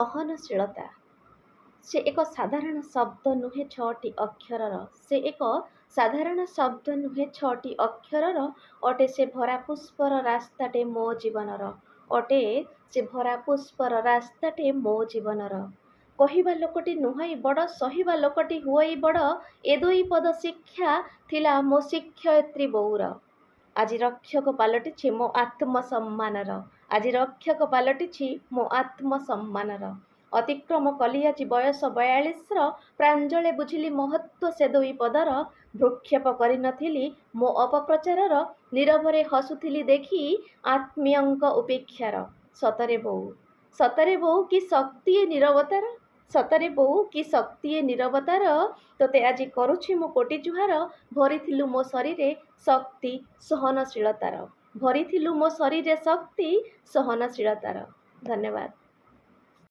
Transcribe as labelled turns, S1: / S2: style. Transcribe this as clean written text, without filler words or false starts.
S1: ସହନଶୀଳତା ସେ ଏକ ସାଧାରଣ ଶବ୍ଦ ନୁହେଁ ଛଅଟି ଅକ୍ଷରର। ସେ ଏକ ସାଧାରଣ ଶବ୍ଦ ନୁହେଁ ଛଅଟି ଅକ୍ଷରର। ଅଟେ ସେ ଭରା ପୁଷ୍ପର ରାସ୍ତାଟେ ମୋ ଜୀବନର। ଅଟେ ସେ ଭରା ପୁଷ୍ପର ରାସ୍ତାଟେ ମୋ ଜୀବନର। କହିବା ଲୋକଟି ନୁହଁଇ ବଡ଼, ସହିବା ଲୋକଟି ହୁଅଇ ବଡ଼। ଏ ଦୁଇ ପଦ ଶିକ୍ଷା ଥିଲା ମୋ ଶିକ୍ଷୟିତ୍ରୀ ବୋଉର। ଆଜି ରକ୍ଷକ ପାଲଟିଛି ମୋ ଆତ୍ମସମ୍ମାନର। ଆଜି ରକ୍ଷକ ପାଲଟିଛି ମୋ ଆତ୍ମସମ୍ମାନର। ଅତିକ୍ରମ କଲି ଆଜି ବୟସ 42ର। ପ୍ରାଞ୍ଜଳେ ବୁଝିଲି ମହତ୍ତ୍ୱ ସେ ଦୁଇ ପଦର। ଭ୍ରୂକ୍ଷେପ କରିନଥିଲି ମୋ ଅପପ୍ରଚାରର। ନୀରବରେ ହସୁଥିଲି ଦେଖି ଆତ୍ମୀୟଙ୍କ ଉପେକ୍ଷାର। ସତରେ ବୋଉ, ସତରେ ବୋଉ କି ଶକ୍ତି ଏ ନୀରବତାର। ସତରେ ବୋଉ କି ଶକ୍ତି ଏ ନୀରବତାର। ତୋତେ ଆଜି କରୁଛି ମୁଁ କୋଟି ଜୁହାର। ଭରିଥିଲୁ ମୋ ଶରୀରେ ଶକ୍ତି ସହନଶୀଳତାର। ଭରିଥିଲୁ ମୋ ଶରୀରେ ଶକ୍ତି ସହନଶୀଳତାର। ଧନ୍ୟବାଦ।